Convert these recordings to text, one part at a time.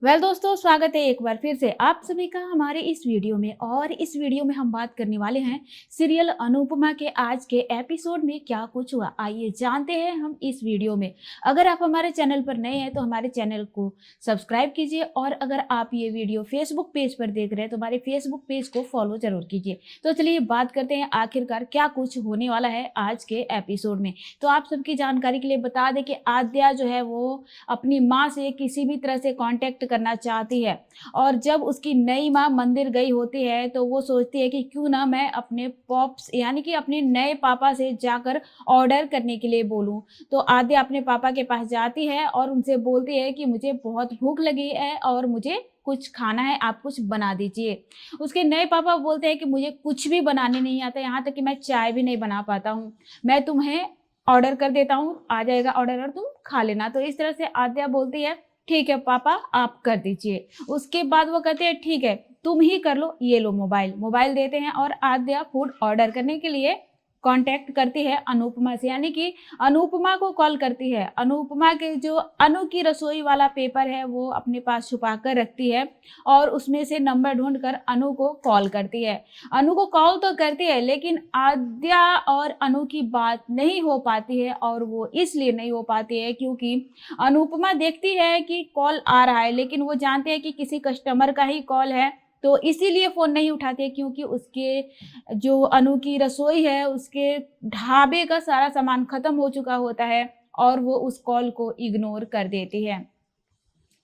दोस्तों, स्वागत है एक बार फिर से आप सभी का हमारे इस वीडियो में। और इस वीडियो में हम बात करने वाले हैं सीरियल अनुपमा के आज के एपिसोड में क्या कुछ हुआ। आइए जानते हैं हम इस वीडियो में। अगर आप हमारे चैनल पर नए हैं तो हमारे चैनल को सब्सक्राइब कीजिए, और अगर आप ये वीडियो फेसबुक पेज पर देख रहे हैं तो हमारे फेसबुक पेज को फॉलो जरूर कीजिए। तो चलिए बात करते हैं आखिरकार क्या कुछ होने वाला है आज के एपिसोड में। तो आप सबकी जानकारी के लिए बता दें कि आद्या जो है वो अपनी माँ से किसी भी तरह से कांटेक्ट करना चाहती है। और जब उसकी नई माँ मंदिर गई होती है तो वो सोचती है कि क्यों ना मैं अपने पॉप्स यानी कि अपने नए पापा से जाकर ऑर्डर करने के लिए बोलूं। तो आद्या अपने पापा के पास जाती है और उनसे बोलती है कि मुझे बहुत भूख लगी है और मुझे कुछ खाना है, आप कुछ बना दीजिए। उसके नए पापा बोलते हैं कि मुझे कुछ भी बनाने नहीं आता, यहाँ तक कि मैं चाय भी नहीं बना पाता हूँ। मैं तुम्हें ऑर्डर कर देता हूँ, आ जाएगा ऑर्डर और तुम खा लेना। तो इस तरह से आद्या बोलती है ठीक है पापा आप कर दीजिए। उसके बाद वो कहते हैं ठीक है तुम ही कर लो, ये लो मोबाइल। मोबाइल देते हैं और आद्या फूड ऑर्डर करने के लिए कांटेक्ट करती है अनुपमा से, यानी कि अनुपमा को कॉल करती है। अनुपमा के जो अनु की रसोई वाला पेपर है वो अपने पास छुपा कर रखती है और उसमें से नंबर ढूंढकर अनु को कॉल करती है। अनु को कॉल तो करती है लेकिन आद्या और अनु की बात नहीं हो पाती है, और वो इसलिए नहीं हो पाती है क्योंकि अनुपमा देखती है कि कॉल आ रहा है लेकिन वो जानते हैं कि किसी कस्टमर का ही कॉल है, तो इसीलिए फ़ोन नहीं उठाती है क्योंकि उसके जो अनु की रसोई है उसके ढाबे का सारा सामान खत्म हो चुका होता है और वो उस कॉल को इग्नोर कर देती है।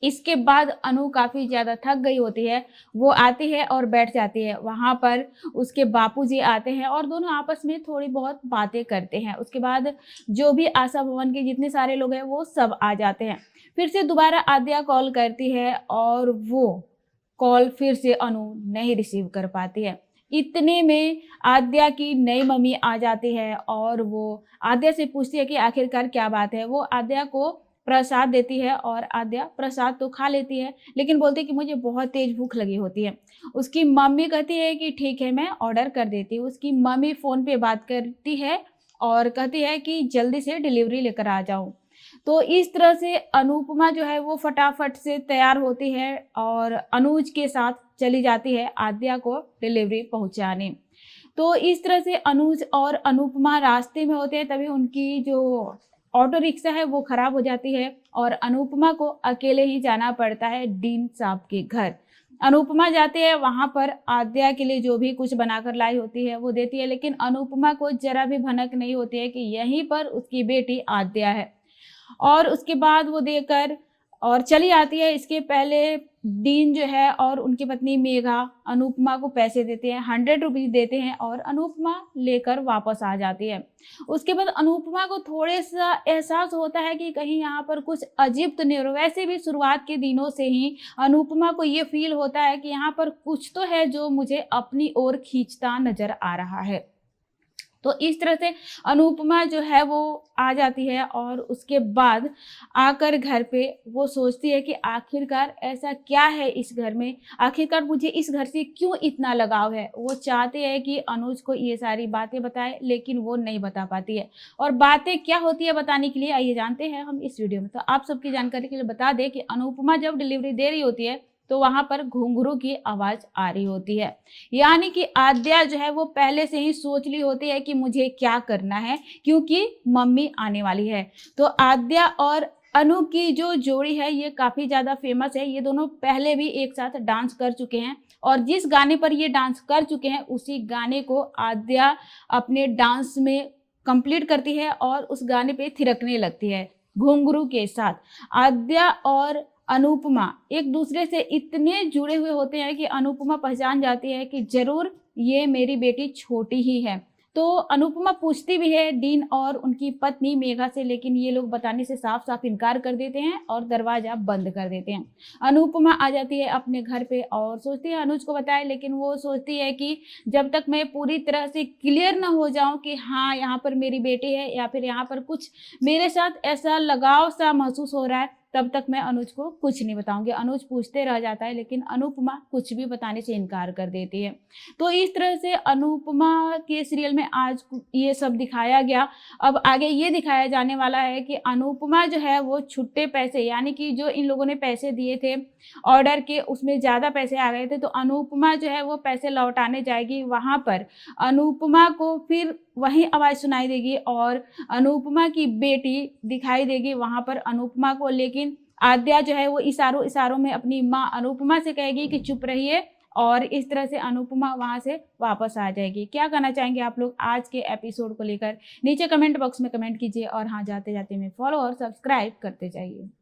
इसके बाद अनु काफ़ी ज़्यादा थक गई होती है, वो आती है और बैठ जाती है। वहाँ पर उसके बापूजी आते हैं और दोनों आपस में थोड़ी बहुत बातें करते हैं। उसके बाद जो भी आशा भवन के जितने सारे लोग हैं वो सब आ जाते हैं। फिर से दोबारा आद्या कॉल करती है और वो कॉल फिर से अनु नहीं रिसीव कर पाती है। इतने में आद्या की नई मम्मी आ जाती है और वो आद्या से पूछती है कि आखिरकार क्या बात है। वो आद्या को प्रसाद देती है और आद्या प्रसाद तो खा लेती है लेकिन बोलती है कि मुझे बहुत तेज भूख लगी होती है। उसकी मम्मी कहती है कि ठीक है मैं ऑर्डर कर देती हूँ। उसकी मम्मी फ़ोन पे बात करती है और कहती है कि जल्दी से डिलीवरी लेकर आ जाओ। तो इस तरह से अनुपमा जो है वो फटाफट से तैयार होती है और अनुज के साथ चली जाती है आद्या को डिलीवरी पहुंचाने। तो इस तरह से अनुज और अनुपमा रास्ते में होते हैं, तभी उनकी जो ऑटो रिक्शा है वो खराब हो जाती है और अनुपमा को अकेले ही जाना पड़ता है डीन साहब के घर। अनुपमा जाती है, वहां पर आद्या के लिए जो भी कुछ बनाकर लाई होती है वो देती है, लेकिन अनुपमा को जरा भी भनक नहीं होती है कि यहीं पर उसकी बेटी आद्या है। और उसके बाद वो देकर और चली आती है। इसके पहले डीन जो है और उनकी पत्नी मेघा अनुपमा को पैसे देते हैं, 100 रुपीज़ देते हैं और अनुपमा लेकर वापस आ जाती है। उसके बाद अनुपमा को थोड़े सा एहसास होता है कि कहीं यहाँ पर कुछ अजीब तो नहीं हो रहा। वैसे भी शुरुआत के दिनों से ही अनुपमा को ये फील होता है कि यहाँ पर कुछ तो है जो मुझे अपनी ओर खींचता नजर आ रहा है। तो इस तरह से अनुपमा जो है वो आ जाती है और उसके बाद आकर घर पे वो सोचती है कि आखिरकार ऐसा क्या है इस घर में, आखिरकार मुझे इस घर से क्यों इतना लगाव है। वो चाहती है कि अनुज को ये सारी बातें बताए लेकिन वो नहीं बता पाती है। और बातें क्या होती है बताने के लिए आइए जानते हैं हम इस वीडियो में। तो आप सबकी जानकारी के लिए बता दें कि अनुपमा जब डिलीवरी दे रही होती है तो वहां पर घुंघरू की आवाज आ रही होती है, यानी कि आद्या जो है वो पहले से ही सोच ली होती है कि मुझे क्या करना है क्योंकि मम्मी आने वाली है। तो आद्या और अनु की जो जोड़ी है ये काफी ज्यादा फेमस है। ये दोनों पहले भी एक साथ डांस कर चुके हैं और जिस गाने पर ये डांस कर चुके हैं उसी गाने को आद्या अपने डांस में कंप्लीट करती है और उस गाने पे थिरकने लगती है घुंघरू के साथ। आद्या और अनुपमा एक दूसरे से इतने जुड़े हुए होते हैं कि अनुपमा पहचान जाती है कि जरूर ये मेरी बेटी छोटी ही है। तो अनुपमा पूछती भी है डीन और उनकी पत्नी मेघा से, लेकिन ये लोग बताने से साफ साफ इनकार कर देते हैं और दरवाजा बंद कर देते हैं। अनुपमा आ जाती है अपने घर पे और सोचती है अनुज को बताए, लेकिन वो सोचती है कि जब तक मैं पूरी तरह से क्लियर ना हो जाऊं कि हाँ यहाँ पर मेरी बेटी है या फिर यहाँ पर कुछ मेरे साथ ऐसा लगाव सा महसूस हो रहा है, तब तक मैं अनुज को कुछ नहीं बताऊंगी। अनुज पूछते रह जाता है लेकिन अनुपमा कुछ भी बताने से इनकार कर देती है। तो इस तरह से अनुपमा के सीरियल में आज ये सब दिखाया गया। अब आगे ये दिखाया जाने वाला है कि अनुपमा जो है वो छुट्टे पैसे, यानी कि जो इन लोगों ने पैसे दिए थे ऑर्डर के, उसमें ज़्यादा पैसे आ गए थे, तो अनुपमा जो है वो पैसे लौटाने जाएगी। वहाँ पर अनुपमा को फिर वही आवाज़ सुनाई देगी और अनुपमा की बेटी दिखाई देगी वहाँ पर अनुपमा को। लेकिन आद्या जो है वो इशारों इशारों में अपनी माँ अनुपमा से कहेगी कि चुप रहिए, और इस तरह से अनुपमा वहाँ से वापस आ जाएगी। क्या कहना चाहेंगे आप लोग आज के एपिसोड को लेकर? नीचे कमेंट बॉक्स में कमेंट कीजिए और हाँ, जाते जाते में फॉलो और सब्सक्राइब करते जाइए।